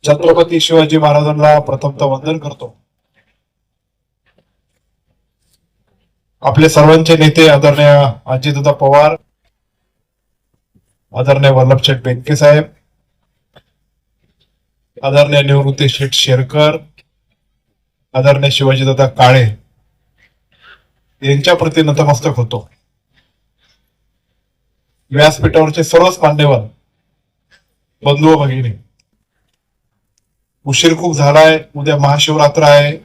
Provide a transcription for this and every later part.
छत्रपती शिवाजी महाराजांना प्रथमतः वंदन करतो. आपले सर्वांचे नेते आदरणीय अजितदादा पवार, आदरणीय वल्लभशेठ बेनके साहेब, आदरणीय निवृत्ती शेठ शेरकर, आदरणीय शिवाजीदादा काळे यांच्या प्रती नतमस्तक होतो. व्यासपीठावरचे सर्वच मान्यवर बंधू व भगिनी, उशीर खूप झालाय. उद्या महाशिवरात्र आहे.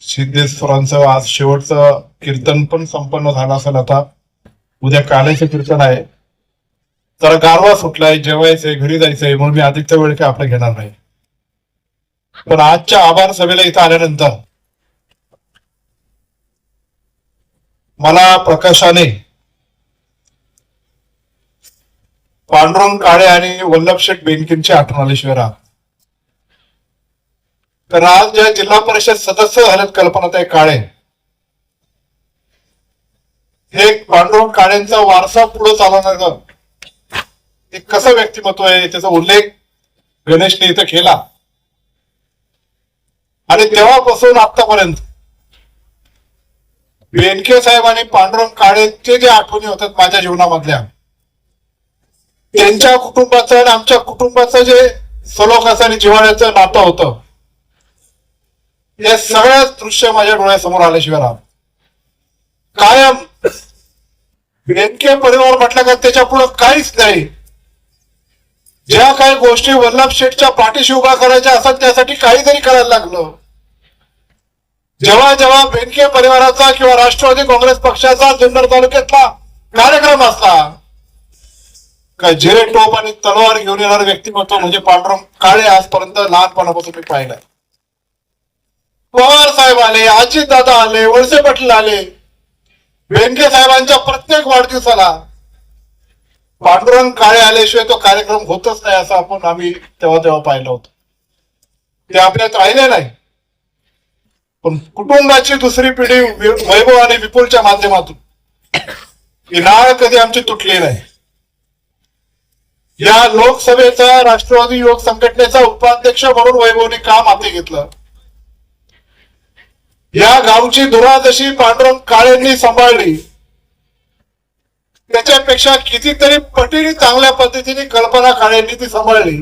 सिद्धेश्वरांचं आज शेवटचं कीर्तन पण संपन्न झालं असेल. आता उद्या काल्याचं कीर्तन आहे. जरा गारवा सुटलाय, जेवायचंय, घरी जायचंय, म्हणून मी अधिकचा वेळ काय आपला घेणार नाही. पण आजच्या आभार सभेला इथं आल्यानंतर मला प्रकाशाने पांडुरंग काळे आणि वल्लभशेठ बेनकेंची आठवण आल्याशिवाय राहत. तर आज ज्या जिल्हा परिषद सदस्य झालेत कल्पनाताई काळे, हे पांडुरंग काळेंचा वारसा पुढे चालवण्याचं एक कसं व्यक्तिमत्व आहे त्याचा उल्लेख गणेशने इथं केला. आणि तेव्हापासून आतापर्यंत बेनके साहेब आणि पांडुरंग काळेंचे जे आठवणी होतात माझ्या जीवनामधल्या, त्यांच्या कुटुंबाचं आणि आमच्या कुटुंबाचं जे सलोखाचं आणि जिव्हाळ्याचं नातं होतं, हे सगळ्याच दृश्य माझ्या डोळ्यासमोर आल्याशिवाय राहत. कायम बेनके परिवार म्हटलं का त्याच्या पुढे काहीच नाही. ज्या काही गोष्टी वल्लभशेठच्या पाठीशी उभा करायच्या असतात त्यासाठी काहीतरी करायला लागलं. जेव्हा जेव्हा बेनके परिवाराचा किंवा राष्ट्रवादी काँग्रेस पक्षाचा जुन्नर तालुक्यातला कार्यक्रम असला का जिरे टोप आणि तलवार घेऊन येणारं व्यक्तिमत्व म्हणजे पांडुरंग काळे आजपर्यंत लहानपणापासून मी पाहिलंय. पवार साहेब आले, अजित दादा आले, वळसे पाटील आले, बेनके साहेबांच्या प्रत्येक वाढदिवसाला पांडुरंग काळे आल्याशिवाय तो कार्यक्रम होतच नाही असं आम्ही तेव्हा पाहिलं होतं. ते आपल्यात राहिले नाही. पण कुटुंबाची दुसरी पिढी वैभव आणि विपुलच्या माध्यमातून ही नाळ कधी आमची तुटली नाही. या लोकसभेचा राष्ट्रवादी युवक संघटनेचा उपाध्यक्ष म्हणून वैभवने काम हाती घेतलं. या गावची दुरादशी पांडुरंग काळेंनी सांभाळली. त्याच्यापेक्षा कितीतरी पटीने चांगल्या पद्धतीने कल्पना काळेंनी ती सांभाळली.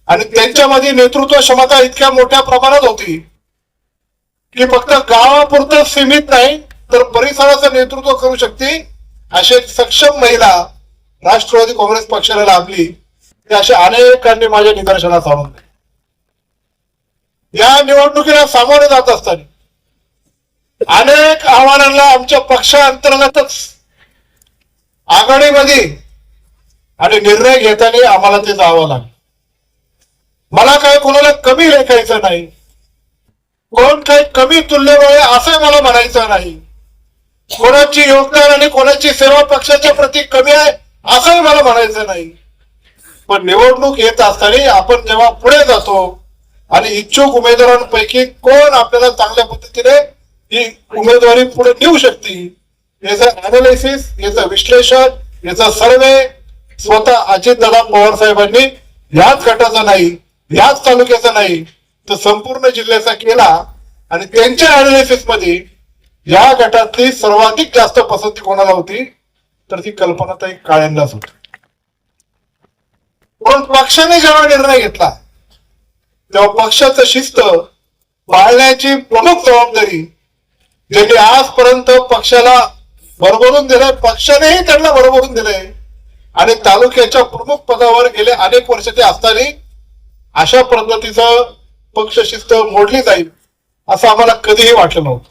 आणि त्यांच्यामध्ये नेतृत्व क्षमता इतक्या मोठ्या प्रमाणात होती की फक्त गावापुरतं सीमित नाही तर परिसराचं नेतृत्व करू शकते अशी सक्षम महिला राष्ट्रवादी काँग्रेस पक्षाला लाभली. ते असे अनेकांनी माझ्या निदर्शनास आणून दिले. या निवडणुकीला सामोरे जात असताना अनेक आव्हानांना आमच्या पक्षांतर्गतच आघाडीमध्ये आणि निर्णय घेताना आम्हाला ते जावं लागलं. मला काय कोणाला कमी लेखायचं नाही, कोण काही कमी तुल्यबळ असं मला म्हणायचं नाही, कोणाची योगदान आणि कोणाची सेवा पक्षाच्या प्रती कमी आहे असंही मला म्हणायचं नाही. पण निवडणूक येत असताना आपण जेव्हा पुढे जातो आणि इच्छुक उमेदवारांपैकी कोण आपल्याला चांगल्या पद्धतीने ही उमेदवारी पुढे नेऊ शकते याचं अनालिसिस, याचं विश्लेषण, याचा सर्वे स्वतः अजितदादा पवार साहेबांनी याच गटाचा नाही, याच तालुक्याचा नाही तर संपूर्ण जिल्ह्याचा केला. आणि त्यांच्या अनालिसिस मध्ये या गटातली सर्वाधिक जास्त पसंती कोणाला होती तर ती कल्पनाताई काळेंनाच होती. पण पक्षाने जेव्हा निर्णय घेतला तेव्हा पक्षाचं शिस्त पाळण्याची प्रमुख जबाबदारी ज्यांनी आजपर्यंत पक्षाला भरभरून दिलंय, पक्षानेही त्यांना भरभरून दिलंय आणि तालुक्याच्या प्रमुख पदावर गेले अनेक वर्ष ते असताना अशा पद्धतीचं पक्ष शिस्त मोडली जाईल असं आम्हाला कधीही वाटलं नव्हतं.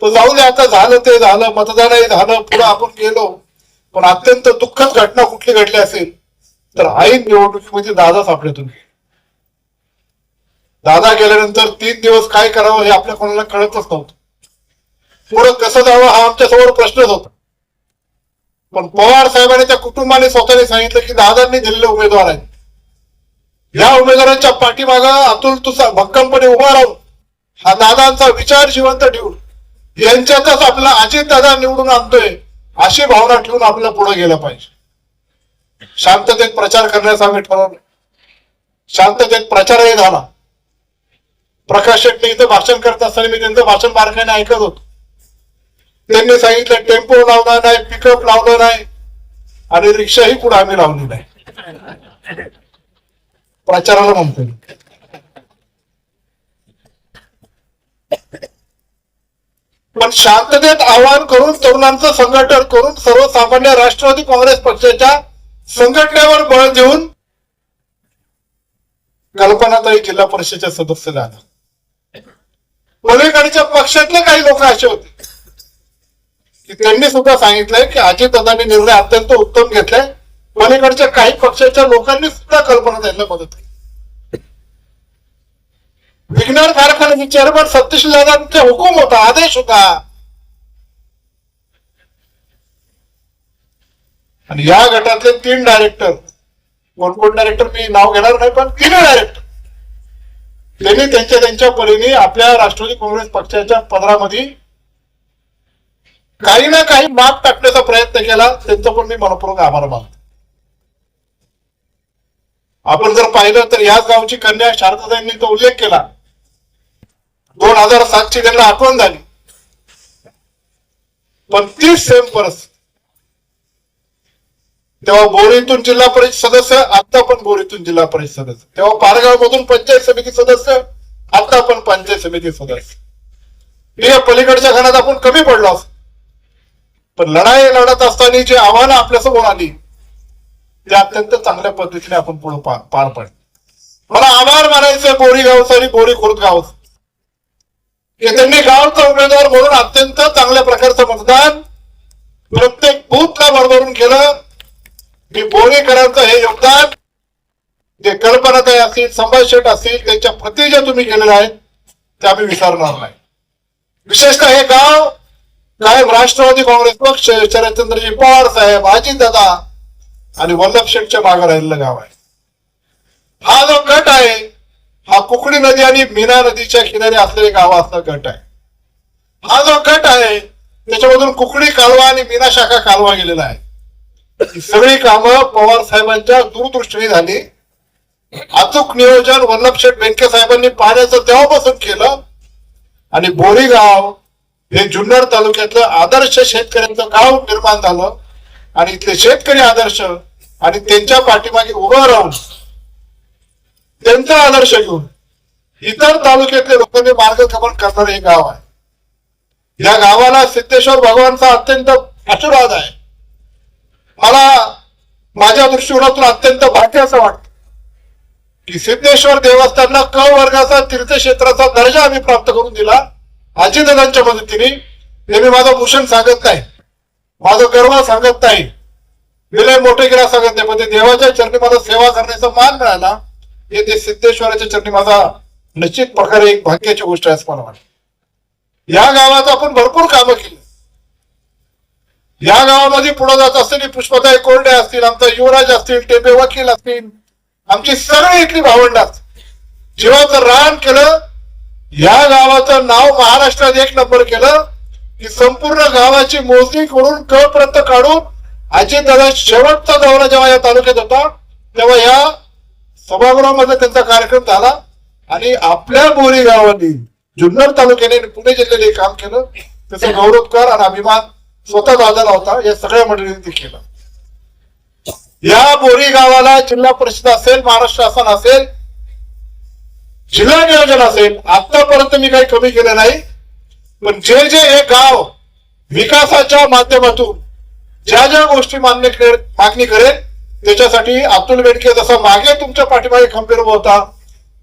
तर जाऊ दे, आता झालं ते झालं, मतदानही झालं, पुढे आपण गेलो. पण अत्यंत दुःखद घटना कुठली घडली असेल तर ऐन निवडणुकीमध्ये दादाच आपल्यातून गेले. दादा गेल्यानंतर 3 दिवस काय करावं हे आपल्या कोणाला कळतच नव्हतं. पुढे कसं जावं हा आमच्या समोर प्रश्नच होता. पण पवार साहेबांनी त्या कुटुंबाने स्वतःने सांगितलं की दादांनी दिलेले उमेदवार आहेत, या उमेदवारांच्या पाठीमागं अतुल तुसा भक्कमपणे उभा राहून हा दादांचा विचार जिवंत ठेवून यांच्यातच आपला अजित दादा निवडून आणतोय अशी भावना ठेवून आपल्याला पुढे गेलं पाहिजे. शांततेत प्रचार करण्याचं आम्ही ठरवलं. शांततेत प्रचारही झाला. प्रकाश शेट्टी इथं भाषण करत असताना मी त्यांचं भाषण बारकाईने ऐकत होतो. त्यांनी सांगितलं टेम्पो लावला नाही, पिकअप लावलं नाही आणि रिक्षाही पुढे आम्ही लावली नाही. प्रचाराला म्हणतो. पण शांततेत आवाहन करून तरुणांचं संघटन करून सर्वसामान्य राष्ट्रवादी काँग्रेस पक्षाच्या संघटनेवर बळ देऊन कल्पनाताई जिल्हा परिषदेच्या सदस्य झाला. पलीकडच्या पक्षातले काही लोक असे होते की त्यांनी सुद्धा सांगितलंय की अजितदादांनी निर्णय अत्यंत उत्तम घेतलाय. पलीकडच्या काही पक्षाच्या लोकांनी सुद्धा कल्पनाताईंना मदत केली. विघ्नर कारखान्याचे चेअरमन सतीश दादांचा हुकूम होता, आदेश होता. आणि या गटातले 3 डायरेक्टर, कोण डायरेक्टर मी नाव घेणार नाही, पण 3 डायरेक्टर त्यांनी त्यांच्या परीने आपल्या राष्ट्रवादी काँग्रेस पक्षाच्या पदरामध्ये काही ना काही माप टाकण्याचा प्रयत्न केला. त्यांचा पण मी मनपूर्वक आभार मानतो. आपण जर पाहिलं तर याच गावची कन्या शारदाताईंनी तो उल्लेख केला. 2007 ची त्यांना आठवण झाली. पण तीच सेम परिस्थिती तेव्हा बोरीतून जिल्हा परिषद सदस्य, आता पण बोरीतून जिल्हा परिषद सदस्य, तेव्हा पारगाव मधून पंचायत समिती सदस्य, आता पण पंचायत समिती सदस्य. हे पलीकडच्या घरात आपण कमी पडलो असतो. पण लढाई लढत असताना जी आव्हानं आपल्यासमोर आली ते अत्यंत चांगल्या पद्धतीने आपण पुढे पार पडले. मला आभार मानायचं बोरी गावचं आणि बोरी खुर्द गावचं की त्यांनी गावचा उमेदवार म्हणून अत्यंत चांगल्या प्रकारचं मतदान प्रत्येक बूथला भरभरून केलं. की बोरीकरांचं हे योगदान जे कल्पनाताई असतील, संभाजी शेठ असतील, त्यांच्या प्रती जे तुम्ही केलेले आहेत ते आम्ही विसरणार नाही. विशेषतः हे गाव कायम राष्ट्रवादी काँग्रेस पक्ष, शरदचंद्रजी पवार साहेब, अजितदादा आणि वल्लभ शेठच्या मागे राहिलेलं गाव आहे. हा जो गट आहे हा कुकडी नदी आणि मीना नदीच्या किनारी असलेले गाव असणं गट आहे. हा जो गट आहे त्याच्यामधून कुकडी कालवा आणि मीना शाखा कालवा गेलेला आहे. सगळी कामं पवार साहेबांच्या दूरदृष्टीने झाली. अचूक नियोजन वल्लभ शेठ बेनके साहेबांनी पाण्याचं तेव्हापासून केलं आणि बोरीगाव हे जुन्नर तालुक्यातलं आदर्श शेतकऱ्यांचं गाव निर्माण झालं. आणि इथले शेतकरी आदर्श आणि त्यांच्या पाठीमागे उभं राहून त्यांचा आदर्श घेऊन इतर तालुक्यातल्या लोकांनी मार्गक्रमण करणारे हे गाव आहे. या गावाला सिद्धेश्वर भगवानचा अत्यंत आशीर्वाद आहे. मला माझ्या दृष्टिकोनातून अत्यंत भाग्य असं वाटतं की सिद्धेश्वर देवस्थानला क वर्गाचा तीर्थक्षेत्राचा दर्जा आम्ही प्राप्त करून दिला अजितदादांच्या मदतीने. मी माझं भूषण सांगत नाही, माझं गर्व सांगत नाही, विलय मोठे केला सांगत नाही, पण देवाच्या चरणी मला सेवा करण्याचा मान मिळाला हे ते सिद्धेश्वराच्या चरणी माझा निश्चित प्रकारे एक भाग्याची गोष्ट आहे असं मला वाटतं. या गावात आपण भरपूर कामं केली. या गावामध्ये पुढे जात असताना पुष्पताई कोरडे असतील, आमचा युवराज असतील, टेपे वकील असतील, आमची सगळी इथली भावंड असतील. जीवाचं रान केलं. या गावाचं नाव महाराष्ट्रात 1 नंबर केलं की संपूर्ण गावाची मोजणी करून कळपर्यंत काढून अजितदादा शेवटचा दौरा जेव्हा या तालुक्यात होता तेव्हा या सभागृहामध्ये त्यांचा कार्यक्रम झाला. आणि आपल्या बोरी गावाने जुन्नर तालुक्याने पुणे जिल्ह्याने काम केलं. त्याचा गौरवकार आणि अभिमान स्वतः दादाला होता. या सगळ्या मंडळींनी ते केलं. या बोरी गावाला जिल्हा परिषद असेल, महाराष्ट्र शासन असेल, जिल्हा नियोजन असेल, आतापर्यंत मी काही कमी केलं नाही. पण जे हे गाव विकासाच्या माध्यमातून ज्या गोष्टी मागणी करेल त्याच्यासाठी अतुल बेनके जसा मागे तुमच्या पाठीमागे खंबीर उभा होता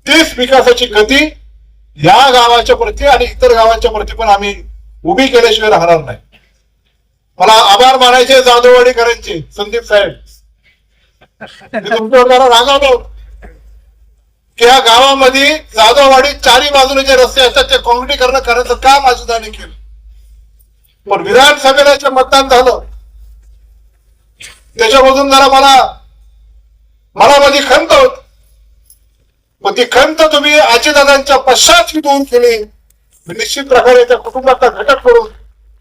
तीच विकासाची गती या गावाच्या प्रती आणि इतर गावांच्या प्रती पण आम्ही उभी केल्याशिवाय राहणार नाही. मला आभार मानायचे जाधववाडीकरांचे, संदीप साहेब, तुमच्यावर जरा रागावलो की या गावामध्ये जाधववाडी चारी बाजूने जे रस्ते असतात ते काँक्रिटीकरण करण्याचं काम अजितदादांनी केलं. पण विधानसभेला जे मतदान झालं त्याच्यामधून जरा मला माझी खंत होती. पण ती खंत तुम्ही अजितदादांच्या पश्चात दूर केली. निश्चित प्रकारे त्या कुटुंबाचा घटक करून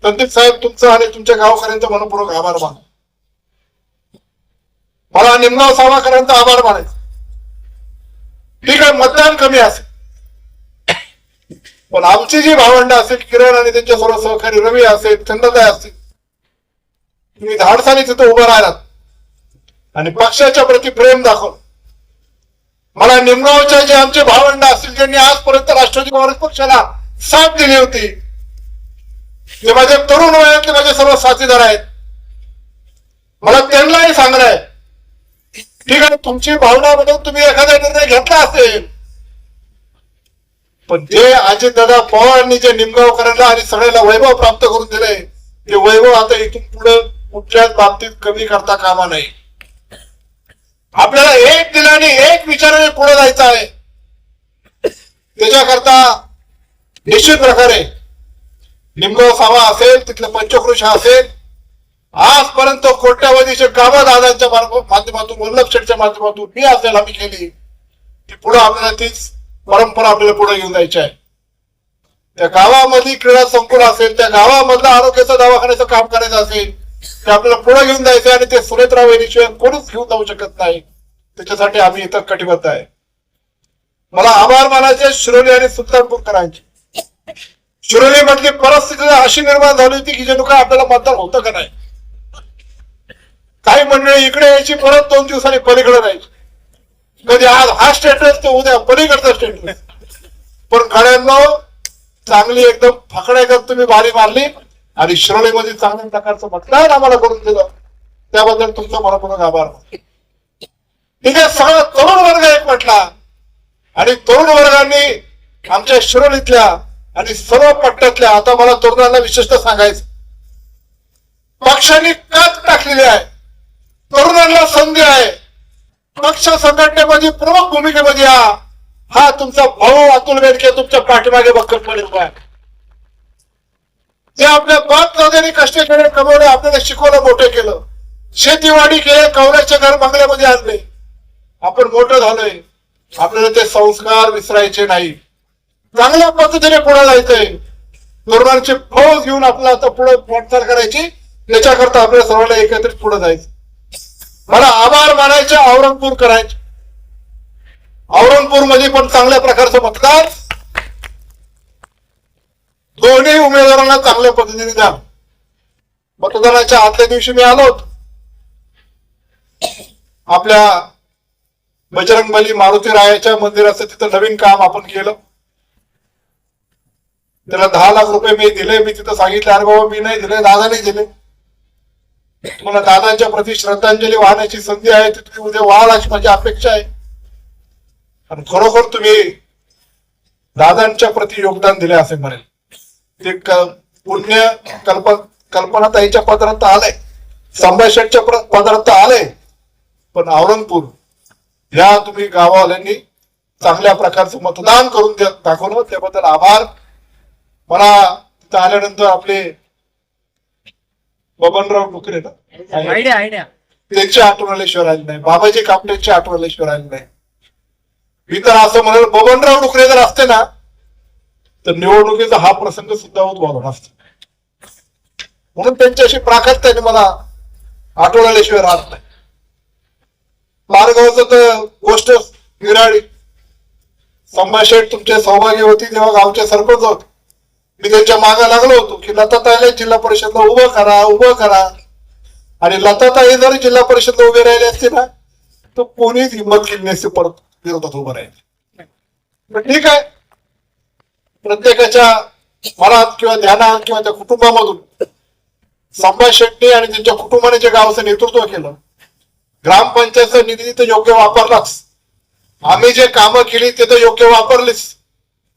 संदीप साहेब तुमचं आणि तुमच्या गावकऱ्यांचा मनपूर्वक आभार मानतो. मला निमगाव सावाकरांचा आभार मानायचा. ठीक आहे, मतदान कमी असेल, पण आमची जी भावंड असेल, किरण आणि त्यांच्या सर्व सहकारी रवी असेल, चंद्रदाय असतील, तुम्ही धाडसाने तिथं उभं राहिलात आणि पक्षाच्या प्रती प्रेम दाखवलं. मला निमगावच्या जे आमचे भावंड असतील ज्यांनी आजपर्यंत राष्ट्रवादी काँग्रेस पक्षाला साथ दिली होती, ते माझे तरुण वयातले माझे सर्व साथीदार आहेत, मला त्यांनाही सांगणं, ठीक आहे तुमची भावना म्हणून तुम्ही एखादा निर्णय घेतला असेल, पण जे अजितदादा पवारांनी जे निमगावकरांना आणि सगळ्याला वैभव प्राप्त करून दिले, ते वैभव आता इथून पुढे कुठल्याच बाबतीत कमी करता कामा नाही. आपल्याला एक दिलाने एक विचाराने पुढे जायचं आहे. त्याच्याकरता निश्चित प्रकारे निमगाव सावा असेल, तिथलं पंचक्रोश असेल, आजपर्यंत कोट्यावधीचे कामं दादांच्या माध्यमातून, वल्लभ शेठच्या माध्यमातून मी असेल आम्ही केली, ती पुढे आपल्याला तीच परंपरा आपल्याला पुढे घेऊन जायची आहे. त्या गावामध्ये क्रीडा संकुल असेल, त्या गावामधलं आरोग्याचं दवाखान्याचं काम करायचं असेल, ते आपल्याला पुढे घेऊन जायचं आणि ते सुनेत्रा वहिनीशिवाय कोणीच घेऊन जाऊ शकत नाही. त्याच्यासाठी आम्ही इथं कटिबद्ध आहे. मला आभार मानायचे शिरोली आणि सुलतानपूरकरांचे. शिरोली मधली परिस्थिती अशी निर्माण झाली होती की जणू काय आपल्याला मतदान होतं का नाही. काही मंडळी इकडे यायची, परत 2 दिवसांनी पलीकडे जायची. कधी आज हा स्टेटस तर उद्या पलीकडचा स्टेटस. पण गाड्यांना चांगली एकदम फकड्यागत तुम्ही बारी मारली आणि शिरोलीमध्ये चांगल्या प्रकारचं मतदान आम्हाला करून दिलं, त्याबद्दल तुमचा मनापूर्वक आभार. ठीक आहे, सगळा तरुण वर्ग एक म्हटला आणि तरुण वर्गांनी आमच्या शिरोलीतल्या आणि सर्व पट्ट्यातल्या, आता मला तरुणांना विशेषतः सांगायचं, पक्षाने काच टाकलेली आहे, तरुणांना संधी आहे, पक्ष संघटनेमध्ये प्रमुख भूमिकेमध्ये हा तुमचा भाऊ अतुल बेनके तुमच्या पाठीमागे भक्कमपणे उभा आहे. ते आपल्या बाप दादांनी कष्ट केले, कमवले, आपल्याला शिकवलं, मोठं केलं, शेतीवाडी केले, कवल्याचे घर बंगल्यामध्ये आणले, आपण मोठं झालोय. आपल्याला ते संस्कार विसरायचे नाही, चांगल्या पद्धतीने पुढे जायचंय, तरुणांची फौज घेऊन आपल्याला आता पुढे वाटचाल करायची, त्याच्याकरता आपल्याला सर्वांना एकत्रित पुढे जायचं. मला आभार मानायचे औरंगपूर करायचे. औरंगपूर मध्ये पण चांगल्या प्रकारचं मतदान, दोन्ही उमेदवारांना चांगल्या पद्धतीने द्या. मतदानाच्या आदल्या दिवशी मी आलो होतो, आपल्या बजरंगबली मारुती रायाच्या मंदिराचं तिथं नवीन काम आपण केलं, त्याला 10 लाख रुपये मी दिले. मी तिथं सांगितलं, अरे बाबा मी नाही दिले, दादाने दिले, तुम्हाला दादांच्या प्रति श्रद्धांजली वाहण्याची संधी आहे, ती तुम्ही उद्या व्हाल अशी माझी अपेक्षा आहे. आणि खरोखर तुम्ही दादांच्या प्रति योगदान दिले असे म्हणेल. ते पुण्य कल्पनाताईच्या पदरात आलंय, संभाषणच्या पदरात आलंय, पण औरंगपूर या तुम्ही गावावाल्यांनी चांगल्या प्रकारचं मतदान करून दाखवलं, त्याबद्दल आभार. मला तिथं आल्यानंतर आपले बबनराव डुकरे ना, त्यांची आठवण आल्याशिवाय राहिली नाही, बाबाजी कापटेची आठवण आल्याशिवाय राहिली नाही. मी तर असं म्हणेल, बबनराव डुकरे जर असते ना तर निवडणुकीचा हा प्रसंग सुद्धा उद्भवला नसता. म्हणून त्यांच्याशी प्राकत्याने मला आठवण आल्याशिवाय राहत नाही. मारगावचं तर गोष्ट निराळी. संभाषण तुमचे सौभाग्य होती तेव्हा गावचे सरपंच होते, मी त्यांच्या मागे लागलो होतो की लताताईला जिल्हा परिषदला उभं करा. आणि लताताई जर जिल्हा परिषदला उभे राहिले असते ना तर कोणीच हिंमत केली नसते परत विरोधात उभं राहिले. ठीक आहे, प्रत्येकाच्या मनात किंवा ध्यानात किंवा त्या कुटुंबामधून संभाष शेट्टी आणि त्यांच्या कुटुंबाने जे गावाचं नेतृत्व केलं, ग्रामपंचायतचा निधी तर योग्य वापरलाच, आम्ही जे कामं केली ते तर योग्य वापरलीच,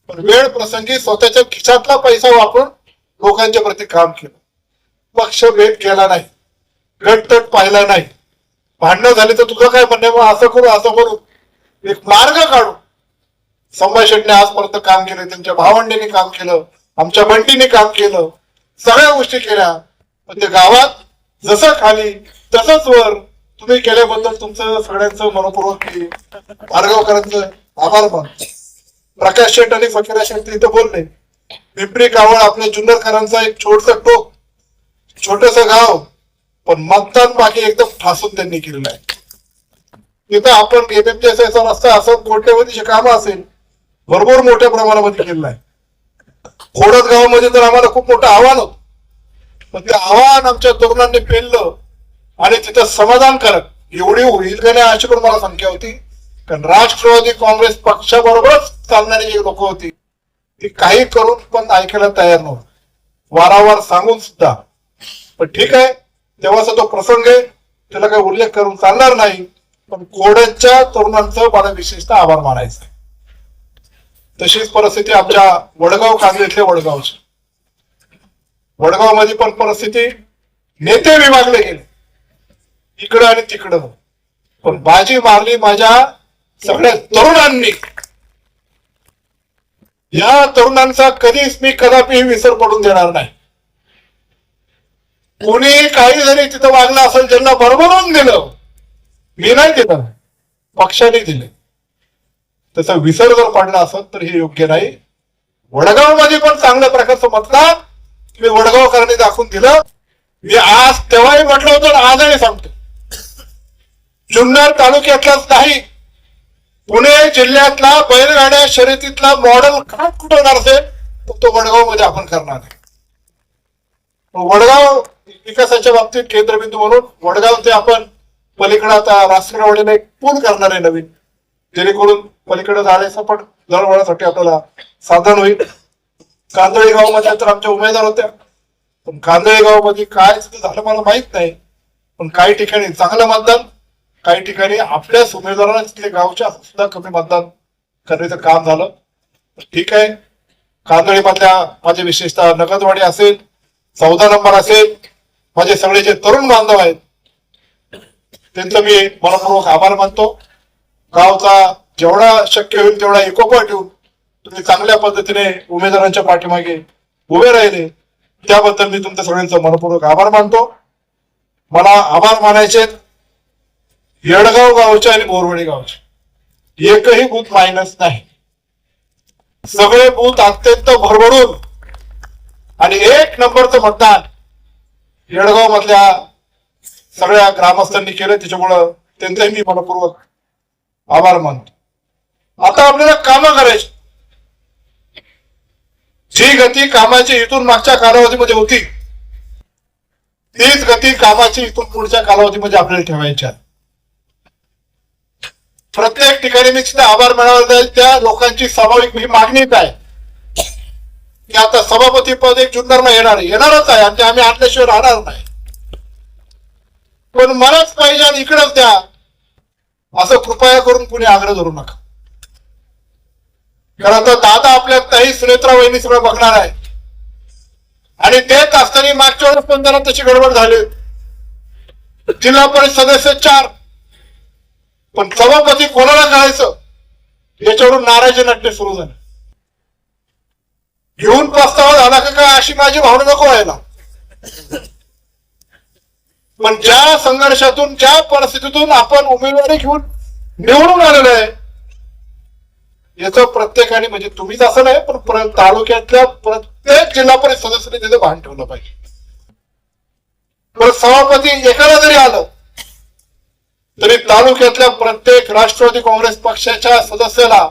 पण वेळ प्रसंगी स्वतःच्या खिशातला पैसा वापरून लोकांच्या प्रती काम केलं. पक्ष भेद केला नाही, गटतट पाहिला नाही, भांडणं झाली तर तुझं काय म्हणणं, असं करू एक मार्ग काढू. संभाष शेट्टीने आजपर्यंत काम केलं, त्यांच्या भावंडीने काम केलं, आमच्या बंटीने काम केलं, सगळ्या गोष्टी केल्या. पण ते गावात जसं खाली तसंच वर तुम्ही केल्याबद्दल तुमचं सगळ्यांचं मनपूर्वक मार्गावकरांचं आभार मानतो. प्रकाश शेठ आणि फकीरा शेठ इथं बोलले, पिंपरी कावळ आपल्या जुन्नरकरांचा एक छोटस टोक, छोटस गाव, पण मतदान बाकी एकदम ठासून त्यांनी केलेलं आहे. तिथं आपण एमएमटीएसचा रस्ता असं कोट्यवधीचे काम असेल भरपूर मोठ्या प्रमाणामध्ये केलेलं आहे. खोडद गावामध्ये तर आम्हाला खूप मोठं आव्हान होतं, पण ते आव्हान आमच्या तरुणांनी पेललं आणि तिथं समाधानकारक एवढी होईल का नाही अशी पण मला संख्या होती. कारण राष्ट्रवादी काँग्रेस पक्षाबरोबरच चालणारी जी लोक होती ती काही करून पण ऐकायला तयार नव्हती, वारंवार सांगून सुद्धा. पण ठीक आहे, तेव्हाचा तो प्रसंग आहे, त्याला काही उल्लेख करून चालणार नाही. पण कोड्यांच्या तरुणांचं मला विशेषतः आभार मानायचा. तशीच परिस्थिती आमच्या वडगाव कांद्रेतल्या वडगावची. वडगाव मध्ये पण परिस्थिती, नेते विभागले गेले इकडं आणि तिकडं, पण बाजी मारली माझ्या सगळ्या तरुणांनी. या तरुणांचा कधीच मी कदापि विसर पडून देणार नाही. कोणी काही जरी तिथं वागलं असेल, ज्यांना भरभरून दिलं, मी नाही दिलं, पक्षाने दिले, त्याचा विसर जर पडला असेल तर हे योग्य नाही. वडगाव मध्ये पण चांगल्या प्रकारचं मतदान मी वडगावकरांनी दाखवून दिलं. मी आज तेव्हाही म्हटलं होतं, आजही सांगतो, जुन्नर तालुक्यातलाच नाही, पुणे जिल्ह्यातला बैलगाड्या शर्यतीतला मॉडेल काय कुठं असेल तो वडगाव मध्ये आपण करणार आहे. वडगाव विकासाच्या बाबतीत केंद्रबिंदू म्हणून वडगाव ते आपण पलीकडे आता राष्ट्रवाडीला एक पूल करणार आहे नवीन, जेणेकरून पलीकडे जाण्याचं पण दळवळासाठी आपल्याला साधन होईल. कांदळी गावामध्ये तर आमच्या उमेदवार होत्या, पण कांदळी गावामध्ये काय झालं मला माहित नाही. पण काही ठिकाणी चांगलं मतदान, काही ठिकाणी आपल्याच उमेदवारांना तिथले गावच्या सुद्धा कमी मतदान करण्याचं काम झालं. ठीक आहे, कांदळी मधल्या माझे विशेषतः नगदवाडी असेल, 14 नंबर असेल, माझे सगळे जे तरुण बांधव आहेत त्यांचं मी मनपूर्वक आभार मानतो. गावचा जेवढा शक्य होईल तेवढा एकोपा ठेवून तुम्ही चांगल्या पद्धतीने उमेदवारांच्या पाठीमागे उभे राहिले, त्याबद्दल मी तुमच्या सगळ्यांचा मनपूर्वक आभार मानतो. मला आभार मानायचे येडगाव गावचे आणि बोरवडी गावचे, एकही बूथ मायनस नाही, सगळे बूथ अत्यंत भरभरून आणि 1 नंबरचं मतदान येडगाव मधल्या सगळ्या ग्रामस्थांनी केलं. त्याच्यामुळं त्यांचाही मी मनपूर्वक आभार मानतो. आता आपल्याला कामं करायची, जी गती कामाची इथून मागच्या कालावधीमध्ये होती तीच गती कामाची इथून पुढच्या कालावधीमध्ये आपल्याला ठेवायची आहे. प्रत्येक ठिकाणी मी तिथे आभार मानायला जाईल त्या लोकांची स्वाभाविक ही मागणीच आहे की आता सभापती पद एक जुन्नरला येणारच आहे आणि आम्ही आणल्याशिवाय राहणार नाही, पण मलाच पाहिजे आणि इकडेच द्या असं कृपया करून कुणी आग्रह धरू नका. कारण आता दादा आपल्या ताई सुनेत्रा वहिनी सगळं बघणार आहे आणि तेच असताना मागच्या वेळेस पण जरा तशी गडबड झाली. जिल्हा परिषद सदस्य 4, पण सभापती कोणाला करायचं याच्यावरून नाराजी नाट्य सुरू झालं. घेऊन प्रस्ताव झाला का काय अशी माझी भावना नको व्हायला. पण ज्या संघर्षातून ज्या परिस्थितीतून आपण उमेदवारी घेऊन निवडून आलेलो आहे याचं प्रत्येकाने, म्हणजे तुम्हीच असं नाही पण तालुक्यातल्या प्रत्येक जिल्हा परिषद सदस्याने त्याचं भान ठेवलं पाहिजे. पण सभापती एकाला जरी आलं तरी तालुक्यातल्या प्रत्येक राष्ट्रवादी काँग्रेस पक्षाच्या सदस्याला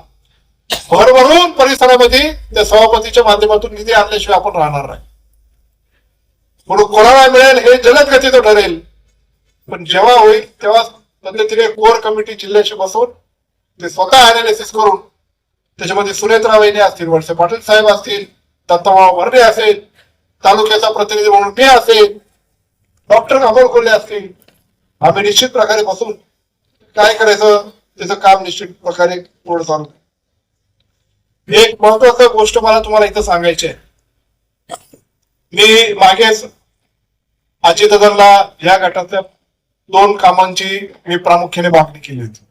भरभरून परिसरामध्ये त्या सभापतीच्या माध्यमातून निधी आणल्याशिवाय आपण राहणार नाही. म्हणून कोणाला मिळेल हे जलद गतीचं ठरेल, पण जेव्हा होईल तेव्हा पद्धतीने कोर कमिटी जिल्ह्याशी बसवून ते स्वतः अनालिसिस करून त्याच्यामध्ये सुनेत्रा वहिनी असतील, वळसे पाटील साहेब असतील, दत्तभाऊ भरणे असेल, तालुक्याचा प्रतिनिधी म्हणून मी असेल, डॉक्टर अमोल कोल्हे असतील, आम्ही निश्चित प्रकारे बसून काय करायचं त्याचं काम निश्चित प्रकारे पुढे चालू. एक महत्वाची गोष्ट मला तुम्हाला इथं सांगायची आहे. मी मागेच अजितदादांना या गटाच्या 2 कामांची मी प्रामुख्याने मागणी केली होती.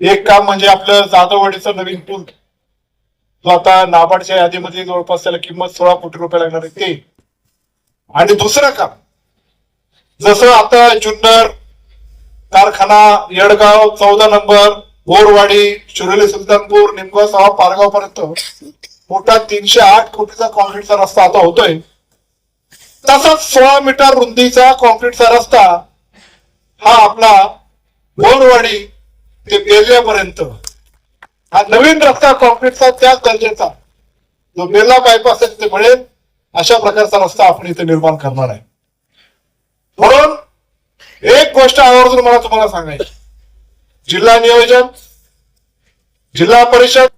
एक काम म्हणजे आपलं जाधववाडीचं नवीन पूल, जो आता नाबार्डच्या यादीमध्ये जवळपास त्याला किंमत 16 कोटी रुपये लागणार आहे ते. आणि दुसरं काम, जसं आता जुन्नर कारखाना, येडगाव 14 नंबर, बोरवाडी, शिरोली, सुलतानपूर, निमगाव, पारगाव पर्यंत मोठा 308 कोटीचा कॉन्क्रीटचा रस्ता आता होतोय, तसाच 16 मीटर रुंदीचा कॉन्क्रीटचा रस्ता हा आपला बोरवाडी ते बेल्ल्यापर्यंत हा नवीन रस्ता कॉन्क्रीटचा त्याच दर्जाचा जो बेल्ला बायपास आहे तिथे मिळेल अशा प्रकारचा रस्ता आपण इथे निर्माण करणार आहे. म्हणून एक गोष्ट आवर्जून मला तुम्हाला सांगायची, जिल्हा नियोजन, जिल्हा परिषद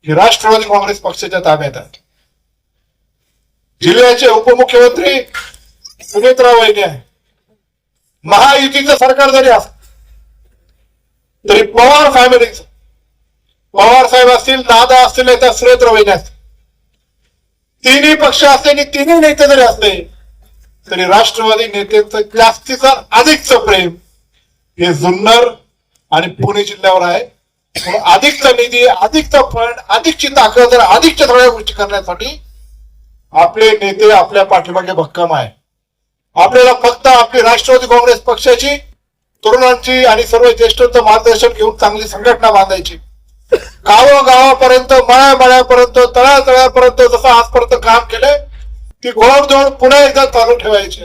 ही राष्ट्रवादी काँग्रेस पक्षाच्या ताब्यात आहे. जिल्ह्याचे उपमुख्यमंत्री सुनेत्राव वहिनी आहे. महायुतीचं सरकार जरी असलं तरी पवार फॅमिलीचं, पवार साहेब असतील, दादा असतील, त्या सुनेत्राव वहिनी असतील, तिन्ही पक्ष असले आणि तिन्ही नेते जरी असले तरी राष्ट्रवादी नेत्यांचं जास्तीचं अधिकचं प्रेम हे जुन्नर आणि पुणे जिल्ह्यावर आहे. अधिकचा निधी, अधिकचा फंड, अधिकची ताकद, अधिकच्या सगळ्या गोष्टी करण्यासाठी आपले नेते आपल्या पाठीमागे भक्कम आहे. आपल्याला फक्त आपली राष्ट्रवादी काँग्रेस पक्षाची तरुणांची आणि सर्व ज्येष्ठांचं मार्गदर्शन घेऊन चांगली संघटना बांधायची. गावागावापर्यंत, मळ्यामळ्यापर्यंत, तळातळ्यापर्यंत जसं आजपर्यंत काम केलंय ती घोडदौड पुन्हा एकदा चालू ठेवायची.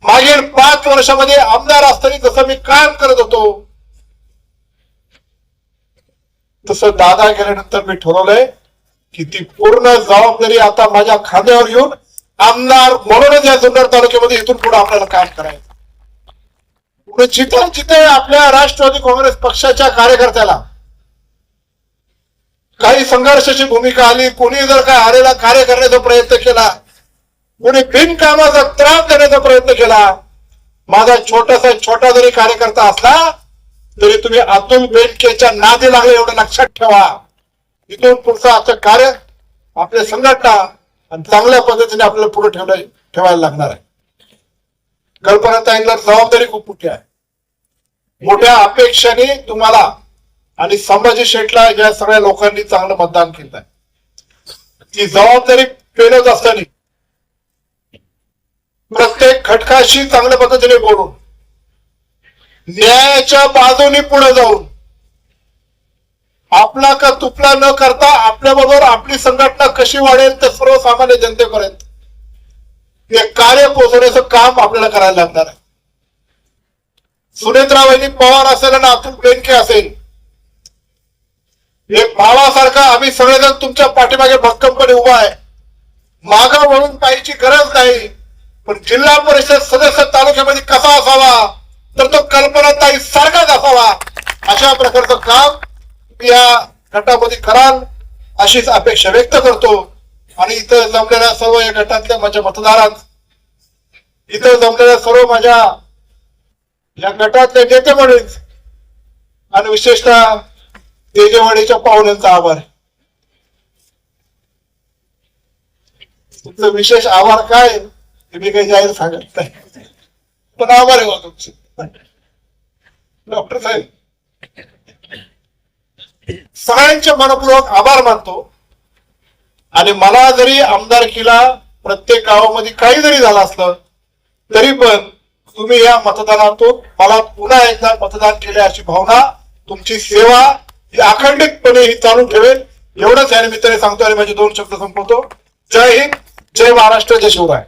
मागील 5 वर्षामध्ये आमदार असताना जसं मी काम करत होतो तसं दादा गेल्यानंतर मी ठरवलंय की ती पूर्ण जबाबदारी आता माझ्या खांद्यावर घेऊन आमदार म्हणूनच या जुन्नर तालुक्यामध्ये इथून पुढे आपल्याला काम करायचं. जिथे जिथे आपल्या राष्ट्रवादी काँग्रेस पक्षाच्या कार्यकर्त्याला काही संघर्षाची भूमिका आली, कोणी जर काय आलेला कार्य करण्याचा प्रयत्न केला, कोणी बिनकामाचा त्रास देण्याचा प्रयत्न केला, माझा छोटा जरी कार्यकर्ता असला तरी तुम्ही अतुल बेनकेच्या नादी लागले एवढं लक्षात ठेवा. इथून पुढचं आपलं कार्य, आपल्या संघटना आणि चांगल्या पद्धतीने आपल्याला पुढे ठेवायला लागणार आहे. कल्पनाताईंना जबाबदारी खूप मोठी आहे. मोठ्या अपेक्षाने तुम्हाला आणि संभाजी शेठला या सगळ्या लोकांनी चांगलं मतदान केलं आहे. ती जबाबदारी पेलत असताना प्रत्येक घटकाशी चांगल्या पद्धतीने बोलून न्यायाच्या बाजूने पुढे जाऊन आपला का तुपला न करता आपल्याबरोबर आपली संघटना कशी वाढेल ते सर्वसामान्य जनतेपर्यंत ते कार्य पोहोचवण्याचं काम आपल्याला करायला लागणार आहे. सुनेत्राव वहिनी पवार असेल आणि अतुल बेनके असेल, एक भावासारखा आम्ही सगळेजण तुमच्या पाठीमागे भक्कमपणे उभा आहे. मागा म्हणून पाहिजे गरज नाही, पण जिल्हा परिषद सदस्य तालुक्यामध्ये कसा असावा तर तो कल्पनाताई सारखाच असावा अशा प्रकारचं काम या गटामध्ये कराल अशीच अपेक्षा व्यक्त करतो. आणि इथं जमलेल्या सर्व या गटातल्या माझ्या मतदारांत, इथं जमलेल्या सर्व माझ्या या गटातल्या नेते मंडळी आणि विशेषतः तेजेवाडीच्या पाहुण्यांचा आभार. तुमचं विशेष आभार काय हे मी काही जाहीर सांगत नाही, पण आभार आहे तुमचे डॉक्टर साहेब. सगळ्यांचे मनपूर्वक आभार मानतो. आणि मला जरी आमदारकीला प्रत्येक गावामध्ये काही जरी झालं असलं तरी पण तुम्ही या मतदानातून मला पुन्हा एकदा मतदान केले अशी भावना, तुमची सेवा ही अखंडितपणे ही चालू ठेवेल एवढंच या निमित्ताने सांगतो आणि माझे 2 शब्द संपवतो. जय हिंद, जय महाराष्ट्र, जय शिवराय.